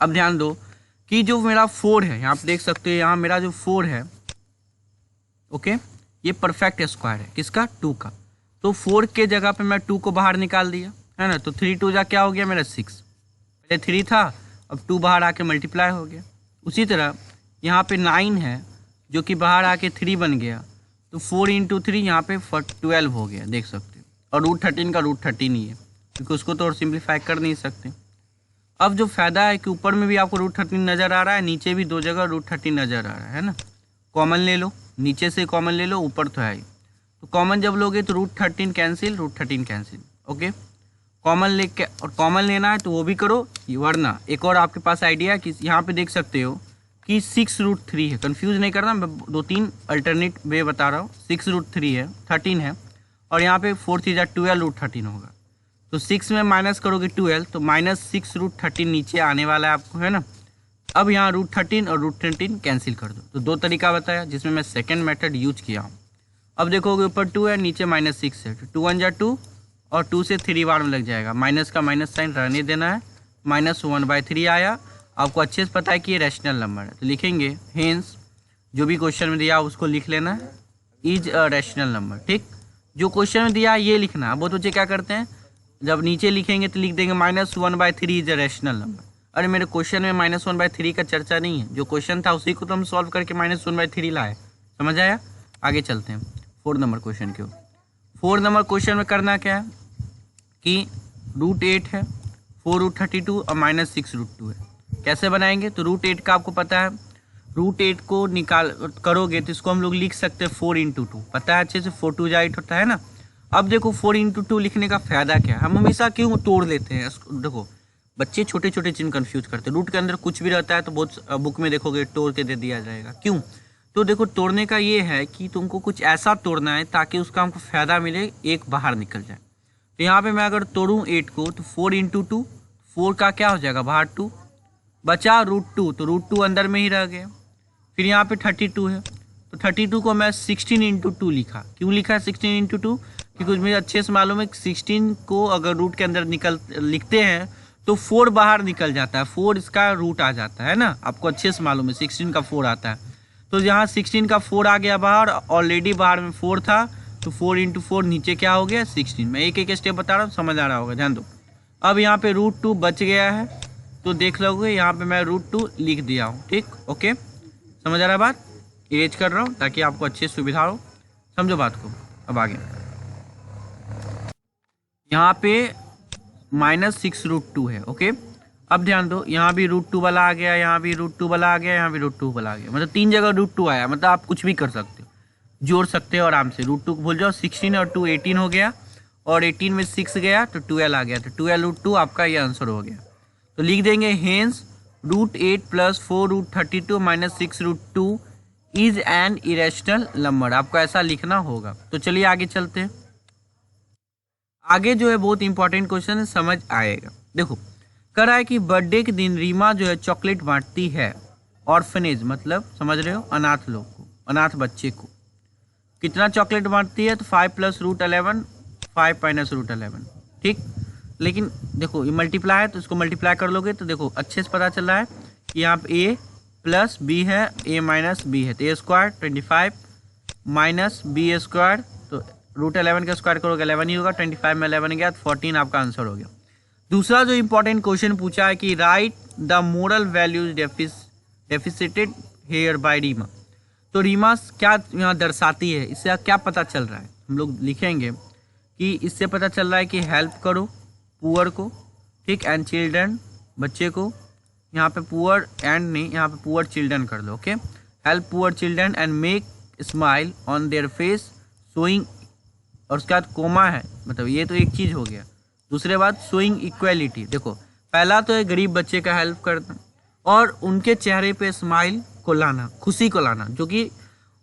अब ध्यान दो कि जो मेरा 4 है, यहाँ पे देख सकते हो, यहाँ मेरा जो 4 है, ओके, ये परफेक्ट स्क्वायर है, किसका, 2 का, तो 4 के जगह पे मैं 2 को बाहर निकाल दिया, है ना, तो 3 2 जा क्या हो गया मेरा 6, पहले 3 था, अब 2 बाहर आके मल्टीप्लाई हो गया। उसी तरह यहाँ पे 9 है जो कि बाहर आके 3 बन गया, तो 4 इंटू 3 यहाँ पे 12 हो गया, देख सकते हो, और रूट 13 का रूट 13 ही है। क्योंकि उसको तो और सिंप्लीफाई कर नहीं सकते। अब जो फ़ायदा है कि ऊपर में भी आपको √13 नज़र आ रहा है, नीचे भी दो जगह √13 नज़र आ रहा है ना। कॉमन ले लो, नीचे से कॉमन ले लो, ऊपर तो है ही, तो कॉमन जब लोगे तो √13 कैंसिल, √13 कैंसिल। ओके, कॉमन लेके और कॉमन लेना है तो वो भी करो, वरना एक और आपके पास आइडिया कि यहाँ पे देख सकते हो कि 6√3 है। कंफ्यूज नहीं करना, मैं 2-3 अल्टरनेट वे बता रहा हूँ। 6√3 है, 13 है, और यहाँ पे 4 चीज़ा 12√13 होगा। तो 6 में माइनस करोगे 12, तो -6√13 नीचे आने वाला है आपको, है ना। अब यहाँ √13 और √13 कैंसिल कर दो। तो दो तरीका बताया जिसमें मैं सेकेंड मेथड यूज किया हूँ। अब देखोगे ऊपर 2 है, नीचे -6 है, 2 1 जा 2 और 2 से 3 बार में लग जाएगा। माइनस का माइनस साइन रहने देना है, -1/3 आया। आपको अच्छे से पता है कि ये रैशनल नंबर है, तो लिखेंगे हेंस, जो भी क्वेश्चन में दिया उसको लिख लेना है, इज अ रैशनल नंबर। ठीक, जो क्वेश्चन में दिया ये लिखना। अब बहुत बच्चे क्या करते हैं, जब नीचे लिखेंगे तो लिख देंगे -1/3 इज अ रैशनल नंबर। अरे मेरे क्वेश्चन में -1/3 का चर्चा नहीं है, जो क्वेश्चन था उसी को तो हम सॉल्व करके -1/3 लाए। समझ आया? आगे चलते हैं 4 नंबर क्वेश्चन के। 4 नंबर क्वेश्चन में करना क्या है कि √8 है, 4√32 और -6√2 है। कैसे बनाएंगे? तो √8 का आपको पता है, √8 को निकाल करोगे तो इसको हम लोग लिख सकते हैं 4 × 2। पता है अच्छे से, 4 2 8 होता है ना। अब देखो 4 × 2 लिखने का फ़ायदा क्या है, हम हमेशा क्यों तोड़ लेते हैं। देखो बच्चे छोटे छोटे चिन्ह कंफ्यूज करते हैं। रूट के अंदर कुछ भी रहता है तो बहुत बुक में देखोगे तोड़ के दे दिया जाएगा, क्यों? तो देखो तोड़ने का ये है कि तुमको कुछ ऐसा तोड़ना है ताकि उसका हमको फ़ायदा मिले, एक बाहर निकल जाए। तो यहाँ पे मैं अगर तोड़ूँ 8 को तो 4 × 2, 4 का क्या हो जाएगा बाहर 2, बचा √2, तो √2 अंदर में ही रह गया। फिर यहाँ पे 32 है, तो 32 को मैं 16 × 2 लिखा। क्यों लिखा 16 × 2? क्योंकि मुझे अच्छे से मालूम है कि 16 को अगर रूट के अंदर लिखते हैं तो 4 बाहर निकल जाता है, 4 इसका रूट आ जाता है ना। आपको अच्छे से मालूम है 16 का 4 आता है। तो यहाँ 16 का 4 आ गया बाहर, ऑलरेडी बाहर में 4 था, तो 4 × 4 नीचे क्या हो गया 16। मैं एक एक स्टेप बता रहा हूँ, समझ आ रहा होगा, ध्यान दो। अब यहाँ पे √2 बच गया है, तो देख लोगे यहाँ पे मैं √2 लिख दिया हूँ। ठीक, ओके, समझ आ रहा है बात? इरेज कर रहा हूँ ताकि आपको अच्छी सुविधा हो, समझो बात को। अब आगे यहाँ पे -6√2 है। ओके, अब ध्यान दो, यहाँ भी √2 वाला आ गया, यहाँ भी √2 वाला आ गया, यहाँ भी √2 वाला आ गया, मतलब 3 जगह √2 आया। मतलब आप कुछ भी कर सकते हो, जोड़ सकते हो आराम से। √2 को भूल जाओ, 16 और 2 18 हो गया, और 18 में 6 गया तो 12 आ गया, तो 12√2 आपका ये आंसर हो गया। तो लिख देंगे hence √8 + 4√32 - 6√2 is an irrational number. आपको ऐसा लिखना होगा। तो चलिए आगे चलते हैं। आगे जो है बहुत इंपॉर्टेंट क्वेश्चन है, समझ आएगा। देखो कह रहा है कि बर्थडे के दिन रीमा जो है चॉकलेट बांटती है ऑर्फनेज, मतलब समझ रहे हो, अनाथ लोग को, अनाथ बच्चे को। कितना चॉकलेट बांटती है? तो 5 + √11, 5 - √11। ठीक, लेकिन देखो ये मल्टीप्लाई है तो इसको मल्टीप्लाई कर लोगे तो देखो अच्छे से पता चल रहा है कि यहाँ पे a + b है, a - b है, तो a² 25 - b², तो √11 का स्क्वायर करोगे 11 ही होगा, 25 में 11 गया तो 14 आपका आंसर हो गया। दूसरा जो इंपॉर्टेंट क्वेश्चन पूछा है कि write the moral values depicted here by Reema. तो रीमा क्या यहाँ दर्शाती है, इससे क्या पता चल रहा है? हम लोग लिखेंगे कि इससे पता चल रहा है कि हेल्प करो पुअर को, ठीक, एंड चिल्ड्रन, बच्चे को। यहाँ पे पुअर एंड नहीं, यहाँ पे पुअर चिल्ड्रन कर लो। Okay, help poor children and make smile on their face showing, और उसके बाद कोमा है, मतलब ये तो एक चीज़ हो गया। दूसरे बात शोइंग इक्वलिटी। देखो पहला तो है गरीब बच्चे का हेल्प करना और उनके चेहरे पे स्माइल को लाना, खुशी को लाना, जो कि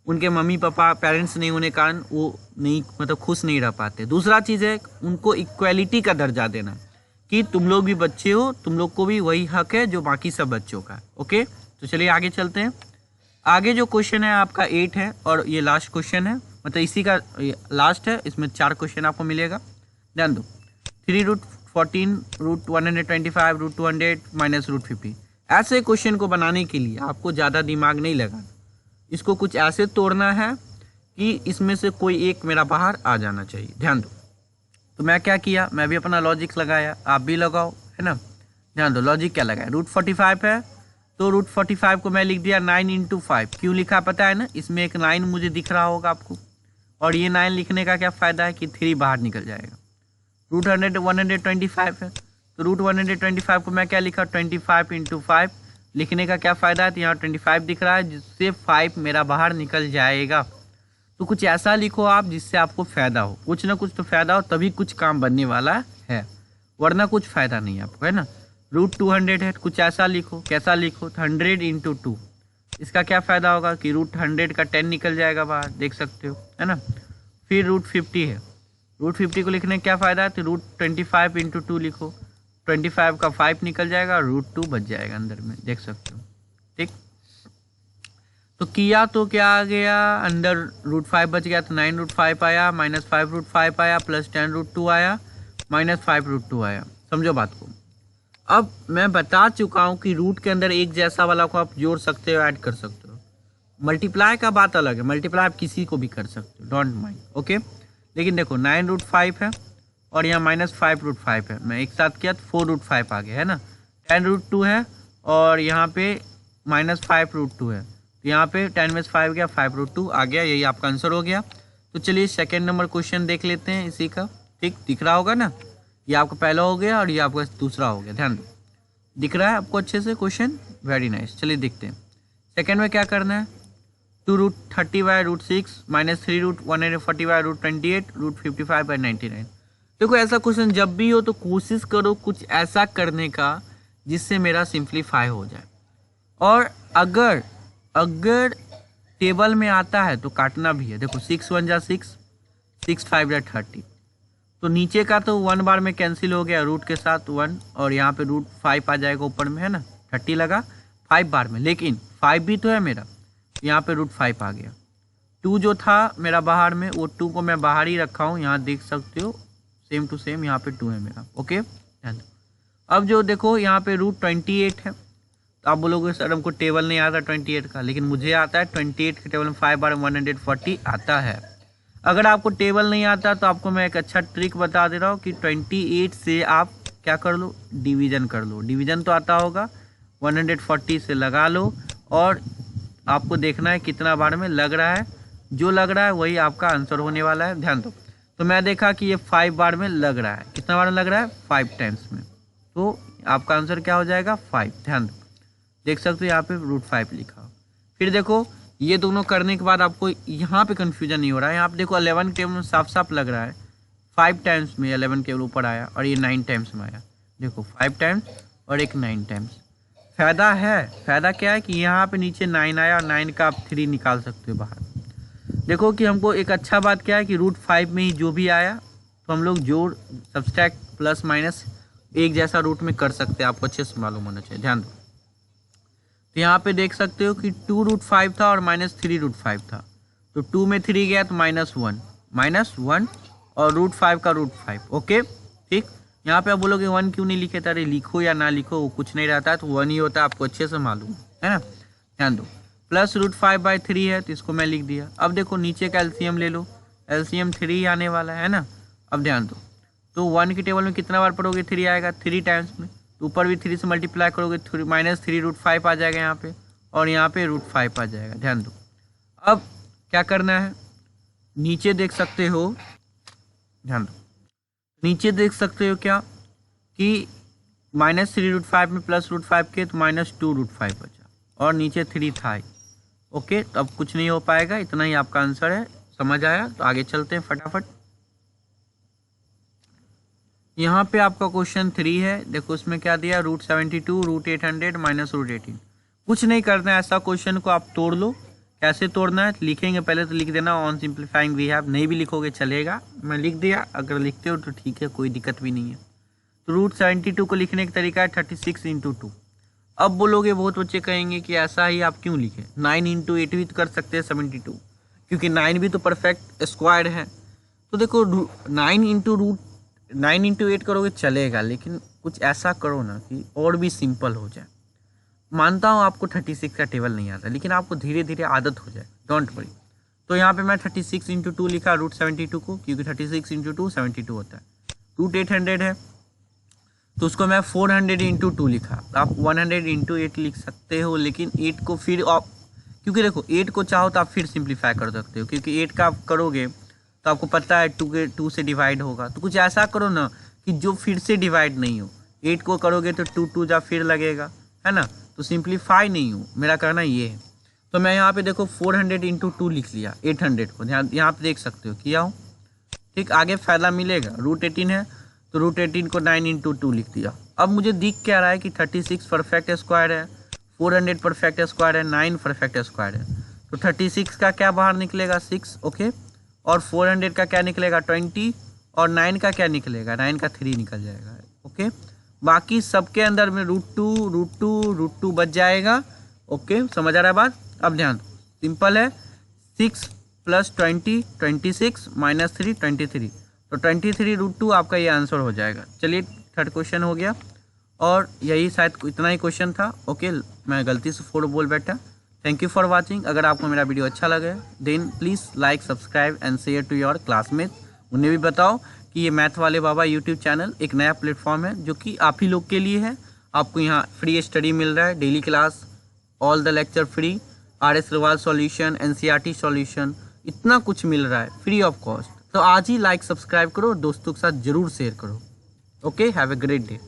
उनके मम्मी पापा पेरेंट्स नहीं होने कारण वो नहीं, मतलब खुश नहीं रह पाते। दूसरा चीज़ है उनको इक्वलिटी का दर्जा देना कि तुम लोग भी बच्चे हो, तुम लोग को भी वही हक है जो बाकी सब बच्चों का। ओके, तो चलिए आगे चलते हैं। आगे जो क्वेश्चन है आपका 8 है और ये लास्ट क्वेश्चन है, मतलब इसी का लास्ट है, इसमें 4 क्वेश्चन आपको मिलेगा, ध्यान दो। 3√14, √125, √200 - √50। ऐसे क्वेश्चन को बनाने के लिए आपको ज़्यादा दिमाग नहीं लगाना, इसको कुछ ऐसे तोड़ना है कि इसमें से कोई एक मेरा बाहर आ जाना चाहिए, ध्यान दो। तो मैं क्या किया, मैं भी अपना लॉजिक लगाया, आप भी लगाओ, है ना। ध्यान दो लॉजिक क्या लगाया, √45 है तो √45 को मैं लिख दिया 9 × 5। क्यों लिखा पता है ना, इसमें एक 9 मुझे दिख रहा होगा आपको, और ये 9 लिखने का क्या फ़ायदा है कि 3 बाहर निकल जाएगा। रूट 125 है, तो रूट 125 को मैं क्या लिखा 25 इंटू 5 लिखने का क्या फ़ायदा है, तो यहाँ 25 दिख रहा है जिससे 5 मेरा बाहर निकल जाएगा। तो कुछ ऐसा लिखो आप जिससे आपको फ़ायदा हो, कुछ ना कुछ तो फ़ायदा हो तभी कुछ काम बनने वाला है, वरना कुछ फ़ायदा नहीं है आपको, है ना। रूट 200 है, कुछ ऐसा लिखो, कैसा लिखो, 100 इंटू 2, इसका क्या फ़ायदा होगा कि रूट 100 का 10 निकल जाएगा बाहर, देख सकते हो, है ना। फिर रूट 50 है, रूट 50 को लिखने का क्या फ़ायदा है, तो रूट 25 इंटू 2 लिखो, 25 का 5 निकल जाएगा, रूट 2 बच जाएगा अंदर में, देख सकते हो, ठीक। तो किया तो क्या आ गया, अंदर रूट 5 बच गया, तो 9 रूट 5 आया, माइनस 5 रूट 5 आया, प्लस 10 रूट 2 आया, माइनस 5 रूट 2 आया। समझो बात को। अब मैं बता चुका हूँ कि रूट के अंदर एक जैसा वाला को आप जोड़ सकते हो, ऐड कर सकते हो। मल्टीप्लाई का बात अलग है, मल्टीप्लाई आप किसी को भी कर सकते हो, डोंट माइंड, ओके। लेकिन देखो 9 रूट 5 है और यहाँ माइनस 5 रूट 5 है, मैं एक साथ किया तो 4 रूट 5 आ गया, है ना। 10 रूट 2 है और यहाँ पे माइनस 5 रूट 2 है, तो यहाँ पे 10 में 5 गया, 5 रूट 2 आ गया, यही आपका आंसर हो गया। तो चलिए सेकेंड नंबर क्वेश्चन देख लेते हैं इसी का, ठीक, दिख रहा होगा ना, ये आपका पहला हो गया और ये आपका दूसरा हो गया, ध्यान दो, दिख रहा है आपको अच्छे से क्वेश्चन, वेरी नाइस। चलिए देखते हैं सेकेंड में क्या करना है, 2 root 30 by root 6 minus 3 root 140 by root 28 root 55 by 99। देखो ऐसा क्वेश्चन जब भी हो तो कोशिश करो कुछ ऐसा करने का जिससे मेरा सिंप्लीफाई हो जाए, और अगर टेबल में आता है तो काटना भी है। देखो 6 1 जा 6, 6 5 जा 30, तो नीचे का तो 1 बार में कैंसिल हो गया रूट के साथ 1, और यहाँ पे रूट 5 आ जाएगा ऊपर में, है ना, 30 लगा 5 बार में, लेकिन 5 भी तो है मेरा, यहाँ पे रूट 5 आ गया। 2 जो था मेरा बाहर में, वो 2 को मैं बाहर ही रखा हूँ, यहाँ देख सकते हो सेम टू सेम, यहाँ पे 2 है मेरा, ओके। अब जो देखो यहाँ पे रूट 28 है, तो आप बोलोगे सर हमको टेबल नहीं आता 28 का, लेकिन मुझे आता है 28 के टेबल में 5 बार 140 आता है। अगर आपको टेबल नहीं आता तो आपको मैं एक अच्छा ट्रिक बता दे रहा हूँ कि 28 से आप क्या कर लो, डिवीज़न कर लो, डिवीज़न तो आता होगा, 140 से लगा लो और आपको देखना है कितना बार में लग रहा है, जो लग रहा है वही आपका आंसर होने वाला है, ध्यान दो। तो मैं देखा कि ये 5 बार में लग रहा है, कितना बार में लग रहा है, 5 टाइम्स में, तो आपका आंसर क्या हो जाएगा 5, ध्यान दो, देख सकते हो यहाँ पे रूट 5 लिखा। फिर देखो ये दोनों करने के बाद आपको यहाँ पे कन्फ्यूजन नहीं हो रहा है, यहाँ पे देखो 11 के टेबल में साफ साफ लग रहा है 5 टाइम्स में 11 के ऊपर आया और ये 9 टाइम्स में आया, देखो 5 टाइम्स और एक 9 टाइम्स। फ़ायदा है, फ़ायदा क्या है कि यहाँ पे नीचे 9 आया और 9 का आप 3 निकाल सकते हो बाहर। देखो कि हमको एक अच्छा बात क्या है कि रूट 5 में ही जो भी आया तो हम लोग जोड़ सब्सट्रैक्ट प्लस माइनस एक जैसा रूट में कर सकते हैं, आपको अच्छे से मालूम होना चाहिए, ध्यान दो। तो यहाँ पे देख सकते हो कि 2 रूट 5 था और माइनस 3 रूट 5 था, तो 2 में 3 गया तो -1 और रूट 5 का रूट 5, ओके, ठीक। यहाँ पे आप बोलोगे 1 क्यों नहीं लिखे, अरे लिखो या ना लिखो वो कुछ नहीं रहता है, तो 1 ही होता है, आपको अच्छे से मालूम है ना, ध्यान दो। प्लस रूट 5/3 है तो इसको मैं लिख दिया। अब देखो नीचे का एलसीएम ले लो, एलसीएम 3 आने वाला है ना। अब ध्यान दो, तो 1 के टेबल में कितना बार पढ़ोगे, 3 आएगा 3 टाइम्स में, तो ऊपर भी 3 से मल्टीप्लाई करोगे -3 रूट 5 आ जाएगा यहाँ पे, और यहाँ पे रूट 5 आ जाएगा, ध्यान दो। अब क्या करना है, नीचे देख सकते हो, ध्यान दो, नीचे देख सकते हो क्या कि -3 रूट 5 में प्लस रूट 5 के तो -2 रूट 5 बचा और नीचे 3 था ही, ओके। तो अब कुछ नहीं हो पाएगा, इतना ही आपका आंसर है, समझ आया। तो आगे चलते हैं फटाफट। यहाँ पे आपका क्वेश्चन 3 है, देखो उसमें क्या दिया, रूट 72 रूट 800 माइनस रूट 18। कुछ नहीं करना है, ऐसा क्वेश्चन को आप तोड़ लो। कैसे तोड़ना है लिखेंगे, पहले तो लिख देना ऑन सिंप्लीफाइंग वी हैव, नहीं भी लिखोगे चलेगा, मैं लिख दिया, अगर लिखते हो तो ठीक है, कोई दिक्कत भी नहीं है। तो रूट 72 को लिखने का तरीका है 36 इंटू 2। अब बोलोगे, बहुत बच्चे कहेंगे कि ऐसा ही आप क्यों लिखे, 9 इंटू 8 भी तो कर सकते हैं 72, क्योंकि 9 भी तो परफेक्ट स्क्वायर है। तो देखो 9 इंटू 8 करोगे चलेगा, लेकिन कुछ ऐसा करो ना कि और भी सिंपल हो जाए। मानता हूँ आपको 36 का टेबल नहीं आता, लेकिन आपको धीरे धीरे आदत हो जाए, डोंट वरी। तो यहाँ पे मैं 36 इंटू 2 लिखा रूट 72 को, क्योंकि 36 इंटू 2 72 होता है। रूट 800 है तो उसको मैं 400 इंटू 2 लिखा। आप 100 इंटू 8 लिख सकते हो, लेकिन 8 को फिर आप, क्योंकि देखो 8 को चाहो तो आप फिर सिंप्लीफाई कर सकते हो, क्योंकि 8 का आप करोगे तो आपको पता है 2 से डिवाइड होगा। तो कुछ ऐसा करो ना कि जो फिर से डिवाइड नहीं हो। 8 को करोगे तो 2 जा फिर लगेगा, है ना, तो सिंप्लीफाई नहीं हो, मेरा कहना ये है। तो मैं यहाँ पे देखो 400 इंटू 2 लिख लिया, 800 को यहाँ पे देख सकते हो किया हूँ। ठीक, आगे फ़ायदा मिलेगा। √18 है तो √18 को 9 इंटू 2 लिख दिया। अब मुझे दिख क्या रहा है कि 36 परफेक्ट स्क्वायर है, 400 परफेक्ट स्क्वायर है, 9 परफेक्ट स्क्वायर है। तो 36 का क्या बाहर निकलेगा 6, ओके, और 400 का क्या निकलेगा 20, और 9 का क्या निकलेगा 9 का 3 निकल जाएगा, ओके। बाकी सबके अंदर में √2 बच जाएगा, ओके, समझ आ रहा है बात। अब ध्यान दो, सिंपल है, 6 + 20 26 - 3 23, तो 23 √2 आपका ये आंसर हो जाएगा। चलिए थर्ड क्वेश्चन हो गया, और यही शायद इतना ही क्वेश्चन था, ओके। मैं गलती से 4 बोल बैठा। Thank you for watching. अगर आपको मेरा वीडियो अच्छा लगे then please like, subscribe and share to your classmate. उन्हें भी बताओ कि ये मैथ वाले बाबा यूट्यूब चैनल एक नया प्लेटफॉर्म है जो कि आप ही लोग के लिए है। आपको यहाँ फ्री स्टडी मिल रहा है, daily class, all the lecture free, RS Agarwal solution, NCERT solution, इतना कुछ मिल रहा है फ्री ऑफ कॉस्ट। तो आज ही लाइक, सब्सक्राइब करो, दोस्तों के साथ ज़रूर शेयर करो। Okay, have a great day.